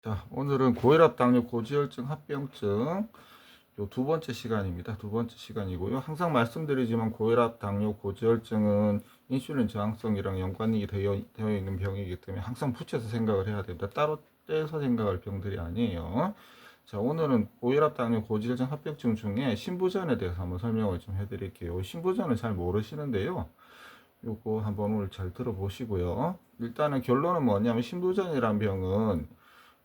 자, 오늘은 고혈압, 당뇨, 고지혈증, 합병증 요 두 번째 시간입니다. 두 번째 시간이고요. 항상 말씀드리지만 고혈압, 당뇨, 고지혈증은 인슐린 저항성이랑 연관이 되어 있는 병이기 때문에 항상 붙여서 생각을 해야 됩니다. 따로 떼서 생각할 병들이 아니에요. 자, 오늘은 고혈압, 당뇨, 고지혈증, 합병증 중에 신부전에 대해서 한번 설명을 좀 해드릴게요. 신부전을 잘 모르시는데요. 요거 한번 오늘 잘 들어보시고요. 일단은 결론은 뭐냐면 신부전이란 병은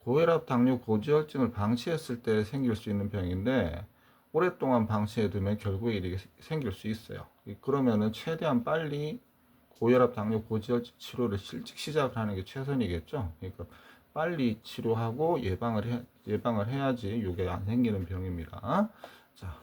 고혈압, 당뇨, 고지혈증을 방치했을 때 생길 수 있는 병인데 오랫동안 방치해두면 결국에 이렇게 생길 수 있어요. 그러면은 최대한 빨리 고혈압, 당뇨, 고지혈증 치료를 실직 시작을 하는 게 최선이겠죠. 그러니까 빨리 치료하고 예방을 해야지 이게 안 생기는 병입니다. 자,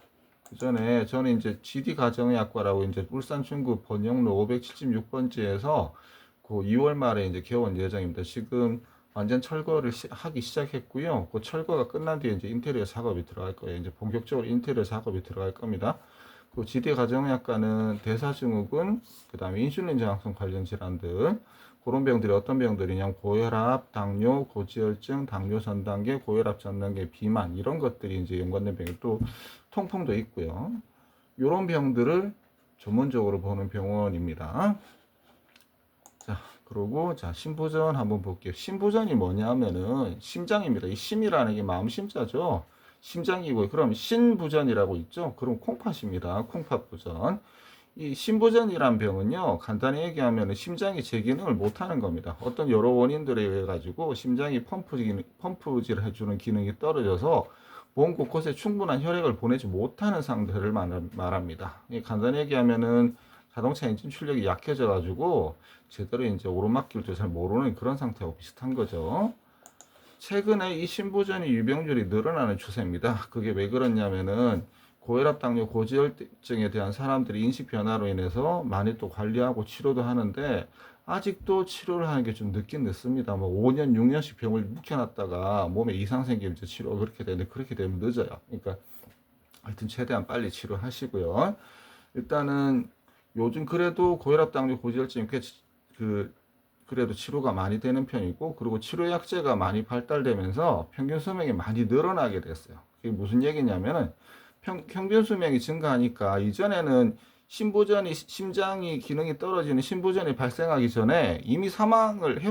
그 전에 저는 이제 GD 가정의학과라고 이제 울산 중구 번영로 576번지에서 그 2월 말에 이제 개원 예정입니다. 지금 완전 철거를 하기 시작했고요. 그 철거가 끝난 뒤에 이제 인테리어 작업이 들어갈 거예요. 이제 본격적으로 인테리어 작업이 들어갈 겁니다. 그 지대 가정의학과는 대사증후군, 그 다음에 인슐린 저항성 관련 질환들, 그런 병들이 어떤 병들이냐, 고혈압, 당뇨, 고지혈증, 당뇨 전 단계, 고혈압 전 단계, 비만 이런 것들이 이제 연관된 병이 또 통풍도 있고요. 이런 병들을 전문적으로 보는 병원입니다. 자, 그리고 자 심부전 한번 볼게요. 심부전이 뭐냐면은 심장입니다. 이 심이라는 게 마음 심자죠. 심장이고요. 그럼 신부전이라고 있죠. 그럼 콩팥입니다. 콩팥부전. 이 심부전이란 병은요, 간단히 얘기하면 심장이 제 기능을 못하는 겁니다. 어떤 여러 원인들에 의해 가지고 심장이 펌프질을 해주는 기능이 떨어져서 몸 곳곳에 충분한 혈액을 보내지 못하는 상태를 말합니다. 간단히 얘기하면은 자동차 엔진 출력이 약해져 가지고 제대로 이제 오르막길도 잘 모르는 그런 상태하고 비슷한 거죠. 최근에 이 심부전이 유병률이 늘어나는 추세입니다. 그게 왜 그렇냐면은 고혈압, 당뇨, 고지혈증에 대한 사람들이 인식 변화로 인해서 많이 또 관리하고 치료도 하는데 아직도 치료를 하는 게 좀 늦긴 늦습니다. 뭐 5년, 6년씩 병을 묵혀놨다가 몸에 이상 생기면 이제 치료가 그렇게 되는데 그렇게 되면 늦어요. 그러니까 하여튼 최대한 빨리 치료하시고요. 일단은 요즘 그래도 고혈압, 당뇨, 고지혈증 그래도 치료가 많이 되는 편이고, 그리고 치료약제가 많이 발달되면서 평균 수명이 많이 늘어나게 됐어요. 그게 무슨 얘기냐면은 평균 수명이 증가하니까 이전에는 심장이 기능이 떨어지는 신부전이 발생하기 전에 이미 사망을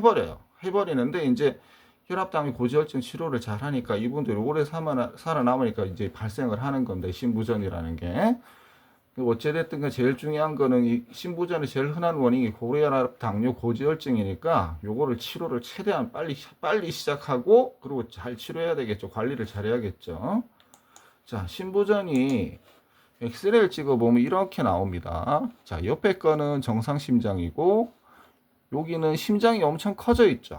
해버리는데 이제 혈압, 당뇨, 고지혈증 치료를 잘 하니까 이분들이 오래 살아남으니까 이제 발생을 하는 건데, 신부전이라는 게. 어찌됐든 제일 중요한 거는 이 신부전의 제일 흔한 원인이 고혈압, 당뇨, 고지혈증이니까 요거를 치료를 최대한 빨리 시작하고, 그리고 잘 치료해야 되겠죠. 관리를 잘 해야겠죠. 자, 신부전이 엑스레이를 찍어보면 이렇게 나옵니다. 자, 옆에 거는 정상 심장이고 여기는 심장이 엄청 커져 있죠.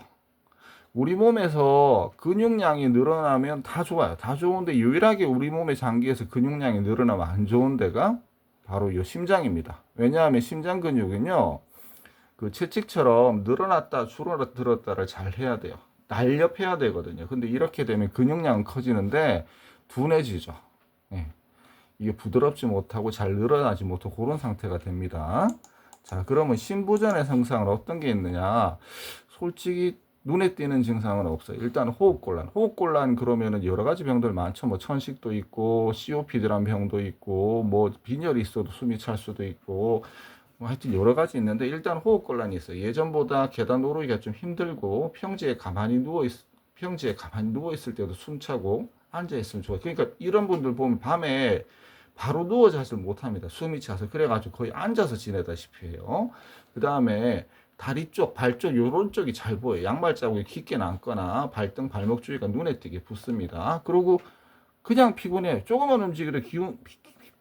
우리 몸에서 근육량이 늘어나면 다 좋아요. 다 좋은데 유일하게 우리 몸의 장기에서 근육량이 늘어나면 안 좋은 데가 바로 이 심장입니다. 왜냐하면 심장 근육은요, 그 채찍처럼 늘어났다 줄어들었다를 잘 해야 돼요. 날렵해야 되거든요. 근데 이렇게 되면 근육량은 커지는데 둔해지죠. 예. 이게 부드럽지 못하고 잘 늘어나지 못하고 그런 상태가 됩니다. 자, 그러면 신부전의 증상은 어떤 게 있느냐? 솔직히 눈에 띄는 증상은 없어요. 일단 호흡곤란. 호흡곤란 그러면은 여러 가지 병들 많죠. 뭐 천식도 있고, COPD란 병도 있고, 뭐 빈혈이 있어도 숨이 찰 수도 있고, 뭐 하여튼 여러 가지 있는데 일단 호흡곤란이 있어요. 예전보다 계단 오르기가 좀 힘들고 평지에 가만히 누워 있을 때도 숨차고 앉아 있으면 좋아요. 그러니까 이런 분들 보면 밤에 바로 누워 자질 못합니다. 숨이 차서. 그래가지고 거의 앉아서 지내다시피 해요. 그 다음에 다리 쪽, 발 쪽, 요런 쪽이 잘 보여요. 양말 자국이 깊게 남거나 발등, 발목 주위가 눈에 띄게 붓습니다. 그리고 그냥 피곤해요. 조금만 움직여도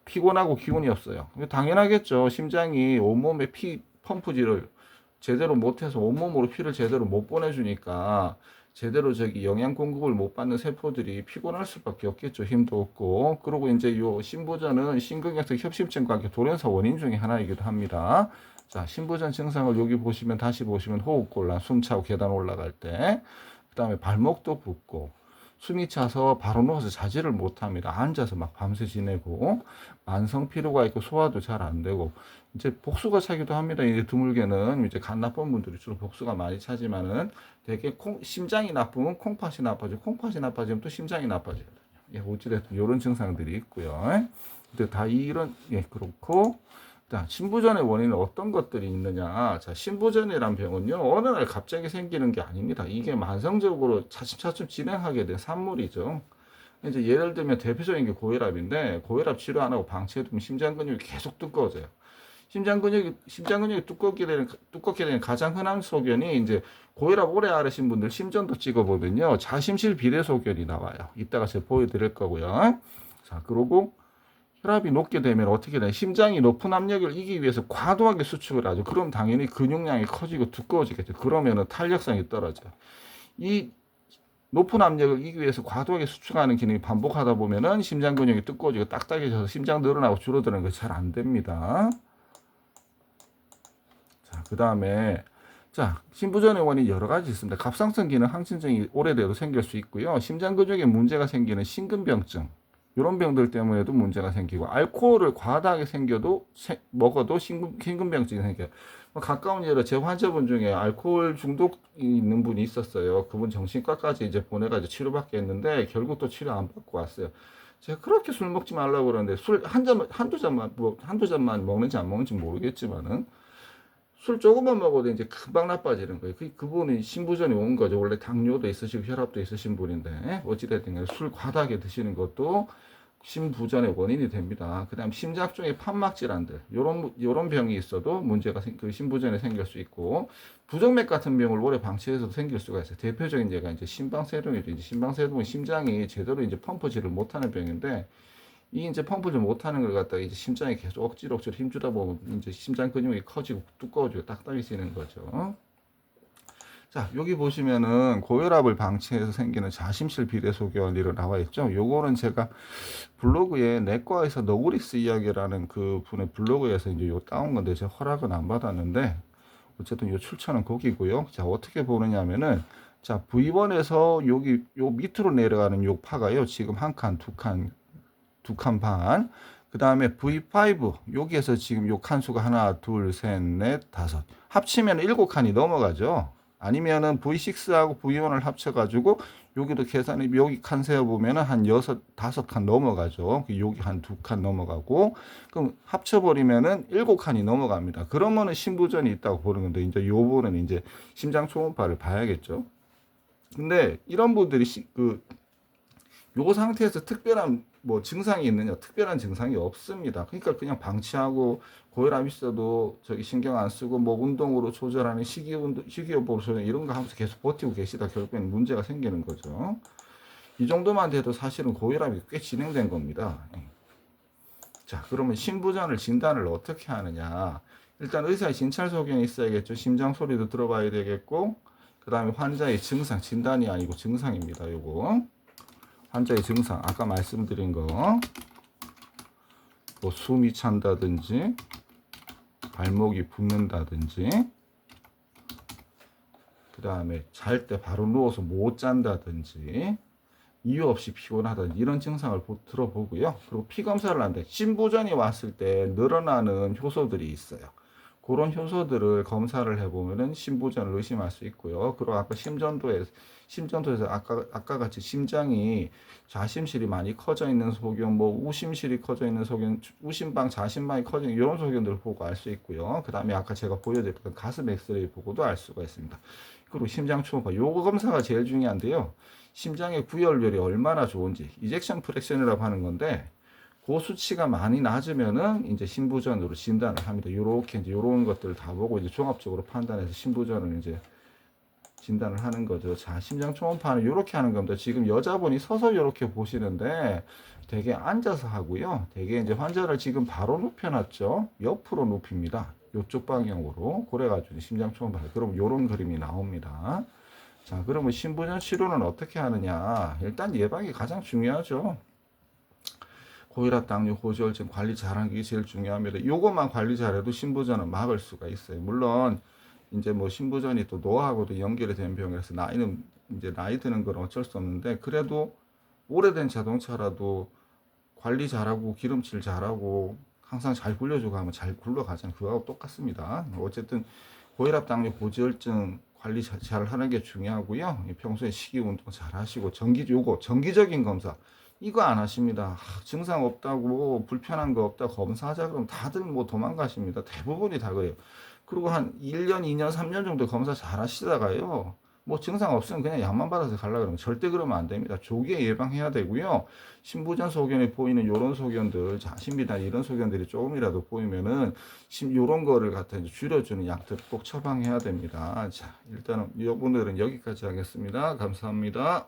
피곤하고 기운이 없어요. 당연하겠죠. 심장이 온몸에 피 펌프질을 제대로 못해서 온몸으로 피를 제대로 못 보내주니까 제대로 영양 공급을 못 받는 세포들이 피곤할 수밖에 없겠죠. 힘도 없고. 그리고 이제 요 신부전은 심근경색 협심증과 함께 돌연사 원인 중에 하나이기도 합니다. 자, 신부전 증상을 여기 보시면, 다시 보시면 호흡곤란, 숨차고 계단 올라갈 때, 그 다음에 발목도 붓고, 숨이 차서 바로 누워서 자지를 못합니다. 앉아서 막 밤새 지내고 만성 피로가 있고 소화도 잘 안 되고 이제 복수가 차기도 합니다. 이제 드물게는 이제 간 나쁜 분들이 주로 복수가 많이 차지만은 되게 심장이 나쁘면 콩팥이 나빠지고 콩팥이 나빠지면 또 심장이 나빠지거든요. 예, 어찌됐든 이런 증상들이 있고요. 근데 다 이런 예 그렇고. 자, 신부전의 원인은 어떤 것들이 있느냐. 자, 신부전이란 병은요, 어느 날 갑자기 생기는 게 아닙니다. 이게 만성적으로 차츰차츰 진행하게 된 산물이죠. 이제 예를 들면 대표적인 게 고혈압인데, 고혈압 치료 안 하고 방치해두면 심장 근육이 계속 두꺼워져요. 심장 근육이 두껍게 되는 가장 흔한 소견이 이제 고혈압 오래 앓으신 분들 심전도 찍어보면요, 자심실 비대소견이 나와요. 이따가 제가 보여드릴 거고요. 자, 그러고 혈압이 높게 되면 어떻게 되냐. 심장이 높은 압력을 이기기 위해서 과도하게 수축을 하죠. 그럼 당연히 근육량이 커지고 두꺼워지겠죠. 그러면은 탄력성이 떨어져요. 이 높은 압력을 이기기 위해서 과도하게 수축하는 기능이 반복하다 보면은 심장 근육이 두꺼워지고 딱딱해져서 심장 늘어나고 줄어드는 게 잘 안 됩니다. 자, 그 다음에 신부전의 원인이 여러 가지 있습니다. 갑상선 기능 항진증이 오래돼도 생길 수 있고요. 심장 근육에 문제가 생기는 심근병증, 이런 병들 때문에도 문제가 생기고, 알코올을 과다하게 먹어도 심근병증이 생겨요. 가까운 예로 제 환자분 중에 알코올 중독이 있는 분이 있었어요. 그분 정신과까지 이제 보내가지고 치료받게 했는데 결국 또 치료 안 받고 왔어요. 제가 그렇게 술 먹지 말라고 그러는데 술 한두 잔만 먹는지 안 먹는지 모르겠지만은 술 조금만 먹어도 이제 금방 나빠지는 거예요. 그분이 신부전이 온 거죠. 원래 당뇨도 있으시고 혈압도 있으신 분인데 어찌됐든 간에 술 과다하게 드시는 것도 신부전의 원인이 됩니다. 그 다음 심장 쪽에 판막 질환들, 요런 병이 있어도 문제가 신부전에 생길 수 있고, 부정맥 같은 병을 오래 방치해서도 생길 수가 있어요. 대표적인 예가 이제 심방세동이죠. 이제 심방세동은 심장이 제대로 이제 펌프질을 못하는 병인데, 이 이제 펌프를 못하는 걸 갖다가 이제 심장이 계속 억지로 힘주다 보면 이제 심장 근육이 커지고 두꺼워지고 딱딱해지는 거죠. 자, 여기 보시면은 고혈압을 방치해서 생기는 자심실 비대소견이로 나와 있죠. 요거는 제가 블로그에 내과에서 너구리스 이야기라는 그 분의 블로그에서 이제 요 따온 건데 제가 허락은 안 받았는데 어쨌든 요 출처는 거기고요. 자, 어떻게 보느냐면은 자, V1에서 여기 요 밑으로 내려가는 요 파가요. 지금 한 칸, 두 칸 반. 그 다음에 V5 여기에서 지금 요 칸수가 하나, 둘, 셋, 넷, 다섯. 합치면 7칸이 넘어가죠. 아니면은 V6하고 V1을 합쳐가지고 여기도 계산이 여기 칸 세어 보면은 한 5칸 넘어가죠. 여기 한 2칸 넘어가고 그럼 합쳐버리면은 7칸이 넘어갑니다. 그러면은 신부전이 있다고 보는 건데 이제 요거는 이제 심장 초음파를 봐야겠죠. 근데 이런 분들이 요 상태에서 특별한 증상이 있느냐? 특별한 증상이 없습니다. 그러니까 그냥 방치하고 고혈압 있어도 저기 신경 안 쓰고 운동으로 조절하는 식이요법 조절 이런 거 하면서 계속 버티고 계시다 결국엔 문제가 생기는 거죠. 이 정도만 돼도 사실은 고혈압이 꽤 진행된 겁니다. 자, 그러면 신부전을 진단을 어떻게 하느냐? 일단 의사의 진찰 소견이 있어야겠죠. 심장 소리도 들어봐야 되겠고, 그 다음에 환자의 증상, 진단이 아니고 증상입니다. 요거. 환자의 증상, 아까 말씀드린 거, 숨이 찬다든지, 발목이 붓는다든지, 그 다음에 잘 때 바로 누워서 못 잔다든지, 이유 없이 피곤하다든지, 이런 증상을 들어보고요. 그리고 피 검사를 하는데, 신부전이 왔을 때 늘어나는 효소들이 있어요. 그런 효소들을 검사를 해보면은 신부전을 의심할 수 있고요. 그리고 아까 심전도에서 아까 같이 심장이 좌심실이 많이 커져 있는 소견, 우심실이 커져 있는 소견, 우심방, 좌심방이 커져 있는 이런 소견들을 보고 알 수 있고요. 그 다음에 아까 제가 보여드렸던 가슴 엑스레이 보고도 알 수가 있습니다. 그리고 심장 초음파, 요거 검사가 제일 중요한데요. 심장의 구열율이 얼마나 좋은지, 이젝션 프랙션이라고 하는 건데, 그 수치가 많이 낮으면은 이제 신부전으로 진단을 합니다. 요렇게 이제 요런 것들을 다 보고 이제 종합적으로 판단해서 신부전을 이제 진단을 하는 거죠. 자, 심장 초음파는 요렇게 하는 겁니다. 지금 여자분이 서서 요렇게 보시는데 되게 앉아서 하고요. 되게 이제 환자를 지금 바로 눕혀놨죠. 옆으로 눕힙니다. 요쪽 방향으로. 그래가지고 심장 초음파. 그럼 요런 그림이 나옵니다. 자, 그러면 신부전 치료는 어떻게 하느냐? 일단 예방이 가장 중요하죠. 고혈압, 당뇨, 고지혈증 관리 잘하는 게 제일 중요합니다. 요것만 관리 잘해도 신부전은 막을 수가 있어요. 물론 이제 신부전이 또 노화하고도 연결이 된 병이라서 나이는 이제 나이 드는 건 어쩔 수 없는데, 그래도 오래된 자동차라도 관리 잘하고 기름칠 잘하고 항상 잘 굴려주고 하면 잘 굴러가잖아요. 그거하고 똑같습니다. 어쨌든 고혈압, 당뇨, 고지혈증 관리 잘 하는 게 중요하고요. 평소에 식이 운동 잘 하시고, 정기적인 검사 이거 안 하십니다. 증상 없다고, 불편한 거 없다 검사하자 그러면 다들 뭐 도망가십니다. 대부분이 다 그래요. 그리고 한 1년, 2년, 3년 정도 검사 잘 하시다가요, 뭐 증상 없으면 그냥 약만 받아서 가려고 그러면 절대 그러면 안 됩니다. 조기에 예방해야 되고요. 신부전 소견에 보이는 요런 소견들, 자신비나 이런 소견들이 조금이라도 보이면은 요런 거를 갖다 이제 줄여주는 약들 꼭 처방해야 됩니다. 자, 일단은 오늘은 여기까지 하겠습니다. 감사합니다.